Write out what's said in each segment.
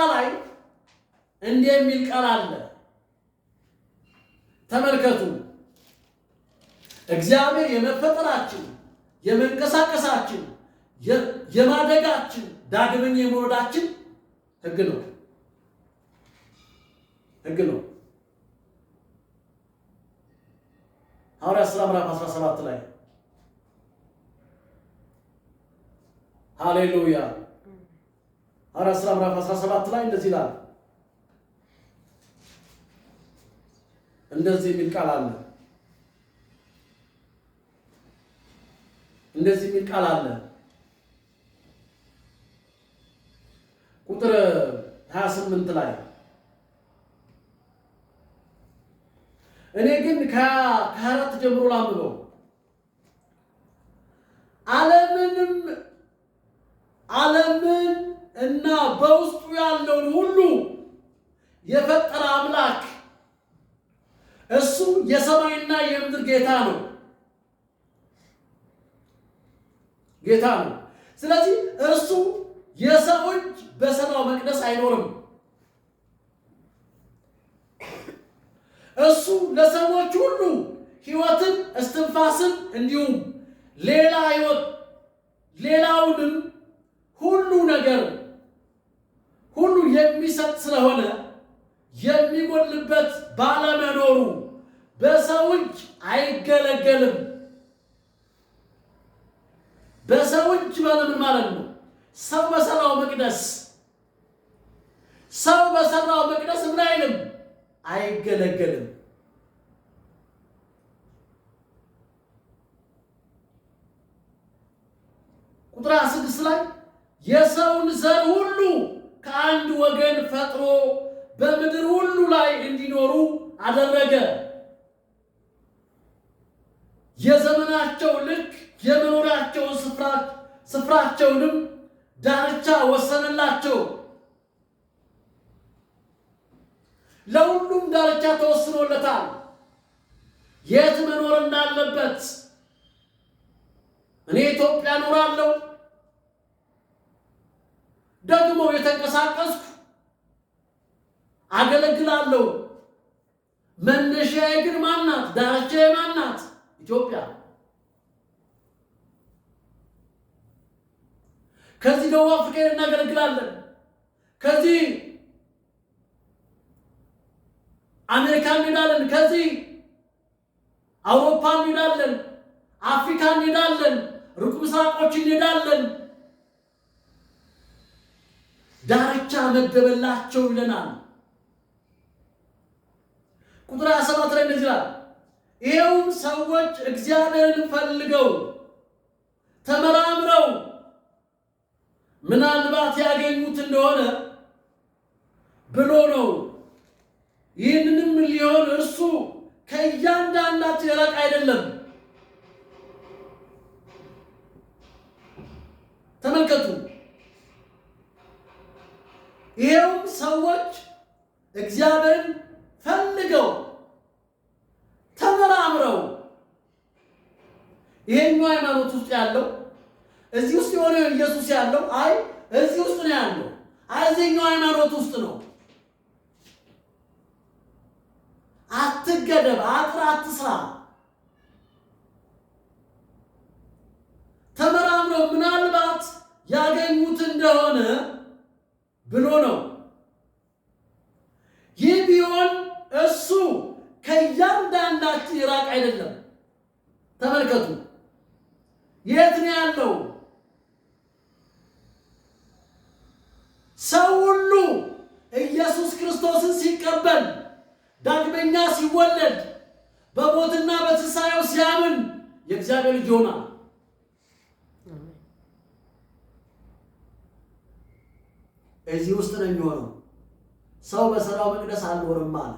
ላይ እንዲህ የሚል ቃል አለ። ተመልከቱ። እግዚአብሔር የመፈጠራችን፣ የመንቀሳቀሳችን፣ የማደጋችን፣ ዳግመኛ የመውለዳችን ሕግ ነው። ሕግ ነው። ሐዋርያት ሥራ ምዕራፍ 17 ላይ ሃሌሉያ። ሐዋርያት ሥራ ምዕራፍ 17 ላይ እንደዚህ ይላል። እንደዚህ የሚል ቃል አለ። እንደዚህ የሚል ቃል አለ። ቁጥር 28 ላይ እኔ ግን ከ24 ጀምሮ ላምበው ዓለምን እና በውስጡ ያለውን ሁሉ የፈጠረ አምላክ እሱ የሰማይና የምድር ጌታ ነው። ጌታ ነው። ስለዚህ እርሱ የሰው እጅ በሰራው መቅደስ አይኖርም። እሱ ለሰዎች ሁሉ ሕይወትን፣ እስትንፋስን እንዲሁም ሌላ ሕይወት ሌላውንም ሁሉ ነገር ሁሉ የሚሰጥ ስለሆነ የሚጎልበት ባለመኖሩ በሰው እጅ አይገለገልም። በሰው እጅ ምን ማለት ነው? ሰው በሰራው መቅደስ ምን አይልም? አይገለገልም። ቁጥር 6 ላይ የሰውን ዘር ሁሉ ከአንድ ወገን ፈጥሮ በምድር ሁሉ ላይ እንዲኖሩ አደረገ። የዘመናቸው ልክ የመኖሪያቸውን ስፍራቸውንም ዳርቻ ወሰነላቸው። ለሁሉም ዳርቻ ተወስኖለታል፣ የት መኖር እንዳለበት። እኔ ኢትዮጵያ እኖራለሁ፣ ደግሞ የተንቀሳቀስኩ አገለግላለሁ። መነሻዬ ግን ማናት? ዳርቻዬ ማናት? ኢትዮጵያ። ከዚህ ደቡብ አፍሪካ እናገለግላለን፣ ከዚህ አሜሪካ እንሄዳለን፣ ከዚህ አውሮፓ እንሄዳለን፣ አፍሪካ እንሄዳለን፣ ሩቅ ምስራቆች እንሄዳለን። ዳርቻ መደበላቸው ይለናል። ቁጥር 27 ላይ እንደዚህ ይላል፣ ይኸውም ሰዎች እግዚአብሔርን ፈልገው ተመራምረው ምናልባት ያገኙት እንደሆነ ብሎ ነው። ይህንንም ሊሆን እርሱ ከእያንዳንዳቸው የራቀ አይደለም። ተመልከቱ። ይኸውም ሰዎች እግዚአብሔርን ፈልገው ተመራምረው። ይሄኛው ሃይማኖት ውስጥ ያለው እዚህ ውስጥ የሆነ ኢየሱስ ያለው አይ እዚህ ውስጥ ነው ያለው፣ አይ እዚህኛው ሃይማኖት ውስጥ ነው። አትገደብ፣ አጥር አትስራ። ተመራምረው ምናልባት ያገኙት እንደሆነ ብሎ ነው። ይህ ቢሆን እሱ ከእያንዳንዳችን የራቀ አይደለም። ተመልከቱ፣ የት ነው ያለው? ሰው ሁሉ ኢየሱስ ክርስቶስን ሲቀበል ዳግመኛ ሲወለድ በሞትና በትንሣኤው ሲያምን የእግዚአብሔር ልጅ ይሆናል። እዚህ ውስጥ ነው የሚሆነው። ሰው በሰራው መቅደስ አልኖርም አለ።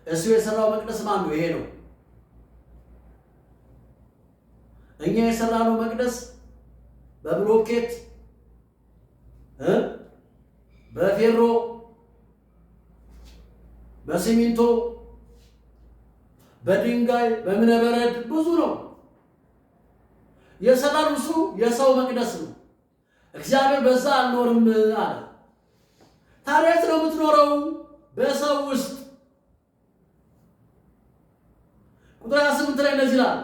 እሱ የሰራው መቅደስ ማን ነው? ይሄ ነው። እኛ የሰራነው መቅደስ በብሎኬት በፌሮ በሲሚንቶ በድንጋይ በእብነበረድ ብዙ ነው የሰራነው። እሱ የሰው መቅደስ ነው። እግዚአብሔር በዛ አልኖርም አለ። ታዲያ ነው የምትኖረው በሰው ውስጥ። ቁጥር 28 ላይ እንደዚህ ይላል፣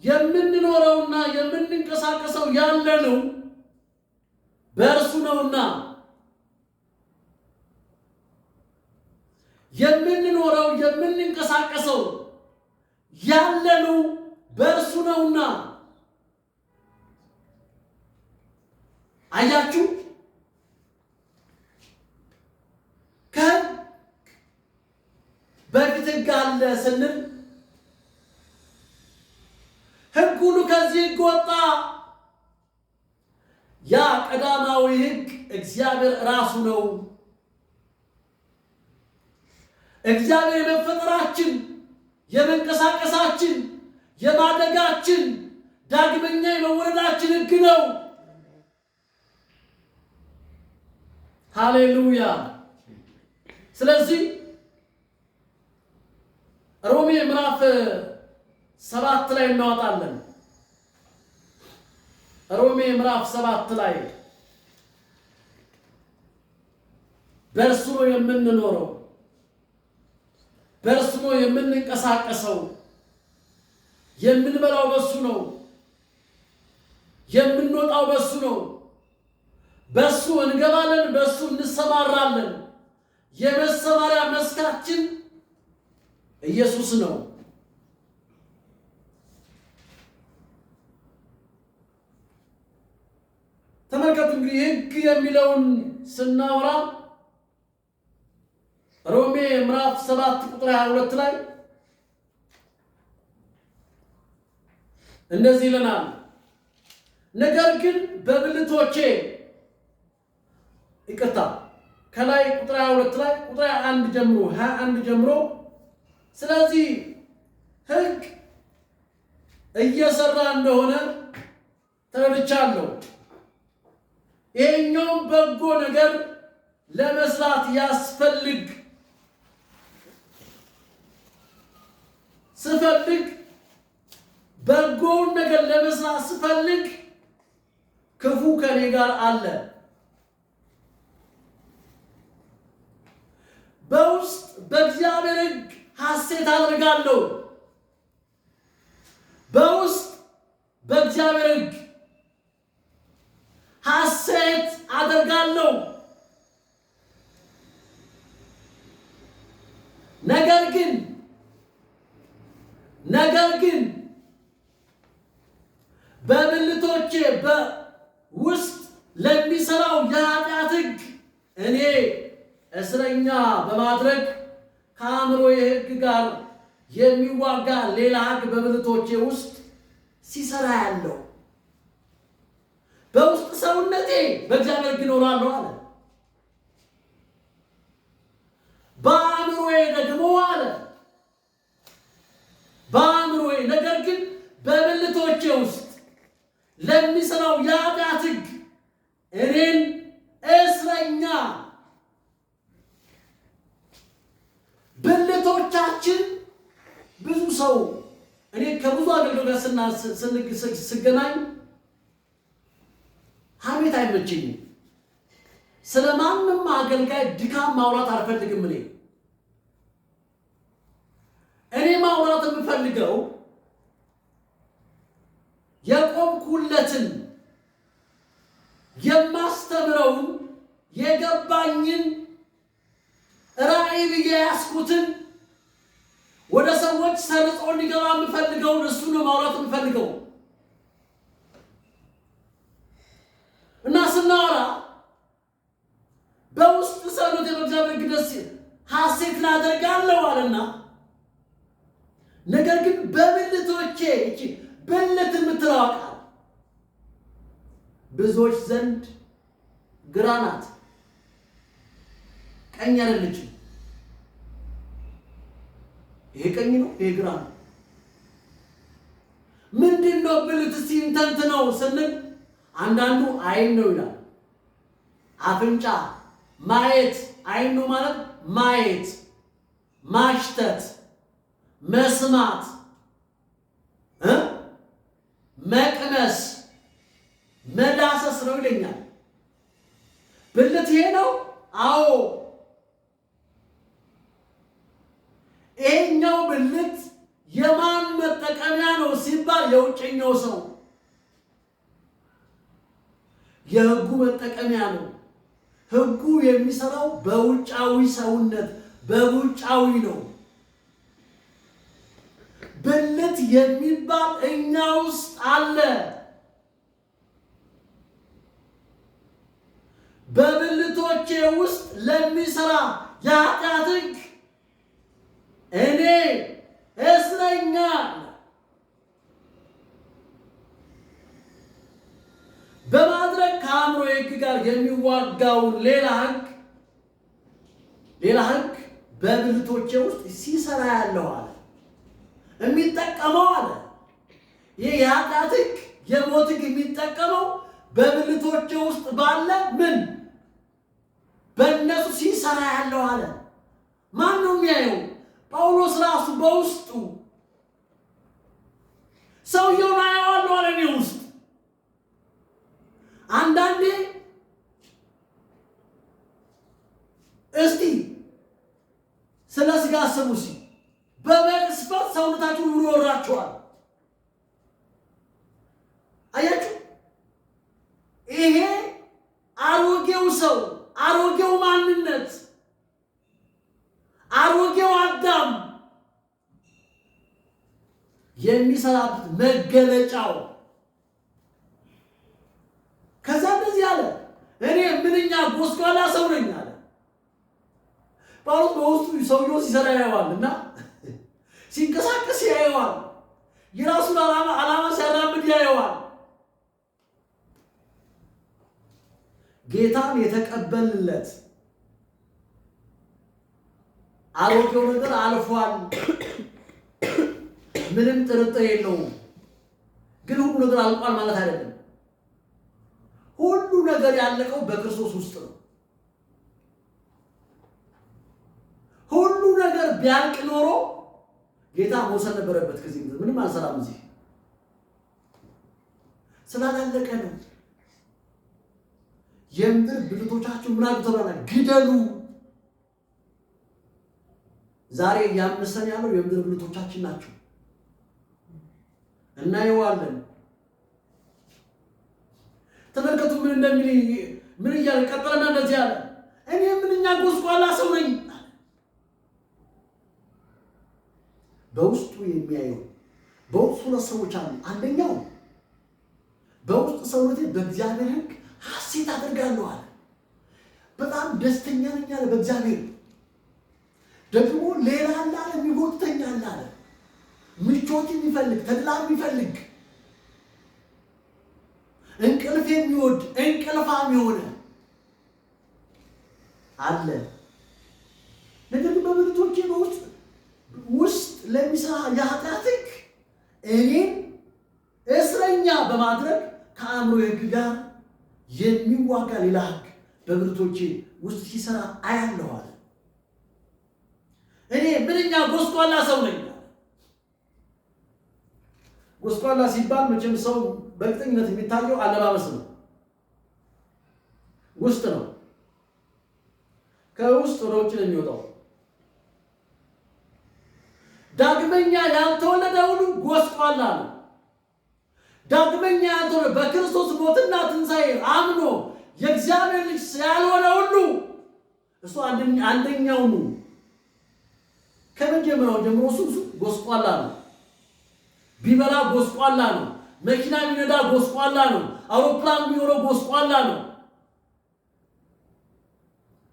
የምንኖረውና የምንንቀሳቀሰው ያለነው በእርሱ ነውና። የምንኖረው የምንንቀሳቀሰው ያለነው በእርሱ ነውና። አያችሁ፣ ከሕግ በፊት ሕግ አለ ስንል ሕግ ሁሉ ከዚህ ሕግ ወጣ። ያ ቀዳማዊ ሕግ እግዚአብሔር ራሱ ነው። እግዚአብሔር የመፈጠራችን፣ የመንቀሳቀሳችን፣ የማደጋችን፣ ዳግመኛ የመወለዳችን ሕግ ነው። ሃሌሉያ። ስለዚህ ሮሜ ምዕራፍ 7 ላይ እናወጣለን። ሮሜ ምዕራፍ 7 ላይ በእርሱ ነው የምንኖረው፣ በእርሱ ነው የምንንቀሳቀሰው፣ የምንበላው በሱ ነው፣ የምንወጣው በሱ ነው፣ በሱ እንገባለን፣ በሱ እንሰማራለን። የመሰማሪያ መስካችን ኢየሱስ ነው። ተመልከቱ እንግዲህ ሕግ የሚለውን ስናወራ ሮሜ ምዕራፍ 7 ቁጥር 22 ላይ እንደዚህ ይለናል፣ ነገር ግን በብልቶቼ ይቅርታ፣ ከላይ ቁጥር 22 ላይ ቁጥር 21 ጀምሮ ስለዚህ ሕግ እየሰራ እንደሆነ ተረድቻለሁ። ይሄኛውም በጎ ነገር ለመስራት ያስፈልግ ስፈልግ በጎውን ነገር ለመስራት ስፈልግ ክፉ ከኔ ጋር አለ። በውስጥ በእግዚአብሔር ሕግ ሐሴት አድርጋለሁ። በውስጥ በእግዚአብሔር ሕግ ሐሴት አደርጋለሁ። ነገር ግን በብልቶቼ በውስጥ ለሚሰራው የኃጢአት ሕግ እኔ እስረኛ በማድረግ ከአእምሮዬ ሕግ ጋር የሚዋጋ ሌላ ሕግ በብልቶቼ ውስጥ ሲሰራ ያለው። በውስጥ ሰውነቴ በእግዚአብሔር ሕግ እኖራለሁ አለ። በአእምሮዬ ደግሞ አለ በአእምሮዬ ነገር ግን በብልቶቼ ውስጥ ለሚሰራው የኃጢአት ሕግ እኔን እስረኛ። ብልቶቻችን ብዙ ሰው እኔ ከብዙ አገልግሎት ስገናኝ ሐሜት አይመቸኝም። ስለማንም አገልጋይ ድካም ማውራት አልፈልግም። እኔ ማውራት የምፈልገው የቆምኩለትን የማስተምረውን የገባኝን ራእይ ብዬ ያስኩትን ወደ ሰዎች ሰርጾ እንዲገባ የምፈልገውን እሱ ነው ማውራት የምፈልገው። እና ስናወራ በውስጥ ሰውነቴ በእግዚአብሔር ሕግ ደስ ሐሴት አደርጋለሁ አለና ነገር ግን በብልቶቼ እቺ ብልት የምትለው ቃል ብዙዎች ዘንድ ግራ ናት፣ ቀኝ አይደለችም። ይሄ ቀኝ ነው፣ ይሄ ግራ ነው። ምንድነው ብልት ሲንተንት ነው ስንል አንዳንዱ አይን ነው ይላል። አፍንጫ ማየት፣ አይን ነው ማለት ማየት፣ ማሽተት፣ መስማት፣ መቅመስ፣ መዳሰስ ነው ይለኛል። ብልት ይሄ ነው። አዎ ይሄኛው ብልት የማን መጠቀሚያ ነው ሲባል የውጭኛው ሰው የሕጉ መጠቀሚያ ነው። ሕጉ የሚሰራው በውጫዊ ሰውነት በውጫዊ ነው። ብልት የሚባል እኛ ውስጥ አለ። በብልቶቼ ውስጥ ለሚሰራ የኃጢአት ሕግ እኔ እስረኛ በማድረግ ከአእምሮ ሕግ ጋር የሚዋጋውን ሌላ ሕግ በብልቶቼ ውስጥ ሲሰራ ያለው አለ የሚጠቀመው አለ። ይህ የኃጢአት ሕግ የሞት ሕግ የሚጠቀመው በብልቶቼ ውስጥ ባለ ምን በእነሱ ሲሰራ ያለው አለ። ማን ነው የሚያየው? ጳውሎስ ራሱ በውስጡ ሰውየውን አየዋለሁ አለ። እኔ ውስጥ አንዳንዴ እስቲ ስለ ሥጋ አስቡ። በመቅስፈት ሰውነታችሁ ሁሉ ይወራችኋል። አያችሁ? ይሄ አሮጌው ሰው አሮጌው ማንነት አሮጌው አዳም የሚሰራበት መገለጫው። ከዛ እንደዚህ አለ፣ እኔ ምንኛ ጎስቋላ ሰው ነኝ አለ ጳውሎስ። በውስጡ ሰውየው ሲሰራ ያየዋል እና ሲንቀሳቀስ ያየዋል። የራሱን ዓላማ ሲያራምድ ያየዋል። ጌታን የተቀበልለት አሮጌው ነገር አልፏል፣ ምንም ጥርጥር የለውም። ግን ሁሉ ነገር አልቋል ማለት አይደለም። ሁሉ ነገር ያለቀው በክርስቶስ ውስጥ ነው። ሁሉ ነገር ቢያልቅ ኖሮ ጌታ መውሰድ ነበረበት። ከዚህ ምንም አልሰራም። እዚህ ስላላለቀ ነው። የምድር ብልቶቻችሁ ምን አሉ ተብሏል? ግደሉ። ዛሬ እያመሰን ያለው የምድር ብልቶቻችን ናቸው። እናየዋለን። ተመልከቱ ምን እንደሚል ምን እያለ ቀጠለና እንደዚህ አለ፣ እኔ ምንኛ ጎስቋላ ሰው ነኝ። በውስጡ የሚያየው በውስጡ ሁለት ሰዎች አሉ። አንደኛው በውስጥ ሰውነቴ በእግዚአብሔር ሕግ ሐሴት አደርጋለሁ አለ። በጣም ደስተኛ ነኝ አለ በእግዚአብሔር። ደግሞ ሌላ አለ የሚጎትተኛ አለ፣ ምቾት የሚፈልግ ተድላ የሚፈልግ እንቅልፍ የሚወድ እንቅልፋም የሆነ አለ። ነገር ግን በብልቶቼ ውስጥ ለሚሰራ የኃጢአት ሕግ እኔን እስረኛ በማድረግ ከአእምሮ ሕግ ጋር የሚዋጋ ሌላ ሕግ በብልቶቼ ውስጥ ሲሰራ አያለሁ አለ። እኔ ምንኛ ጎስቋላ ሰው ነኝ። ጎስቋላ ሲባል መቼም ሰው በእርግጠኝነት የሚታየው አለባበስ ነው፣ ውስጥ ነው። ከውስጥ ወደ ውጭ ነው የሚወጣው። ዳግመኛ ያልተወለደ ሁሉ ጎስቋላ ነው። ዳግመኛ ያልተወለደ በክርስቶስ ሞትና ትንሣኤ አምኖ የእግዚአብሔር ልጅ ያልሆነ ሁሉ እሱ አንደኛው ነው። ከመጀመሪያው ጀምሮ እሱ ጎስቋላ ነው። ቢበላ ጎስቋላ ነው። መኪና ቢነዳ ጎስቋላ ነው። አውሮፕላን ቢኖረው ጎስቋላ ነው።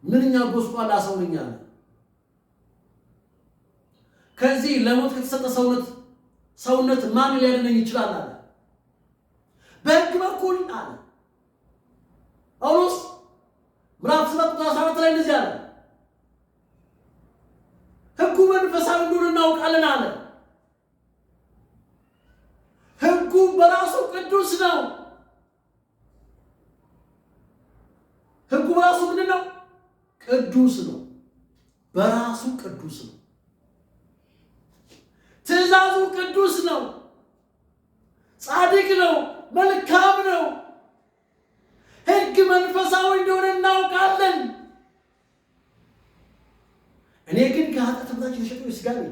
ምንኛ ጎስቋላ ሰው ነኝ አለ። ከዚህ ለሞት ከተሰጠ ሰውነት ማን ሊያድነኝ ይችላል አለ። በሕግ በኩል አለ ጳውሎስ ምዕራፍ 7:14 ላይ እንደዚህ አለ፣ ሕጉ መንፈሳዊ እንደሆነ እናውቃለን አለ። ሕጉ በራሱ ቅዱስ ነው። ሕጉ በራሱ ምንድን ነው? ቅዱስ ነው። በራሱ ቅዱስ ነው። ትእዛዙ ቅዱስ ነው። ጻድቅ ነው። መልካም ነው። ሕግ መንፈሳዊ እንደሆነ እናውቃለን። እኔ ግን ከኃጢአት በታች የተሸጠው የሥጋ ነኝ።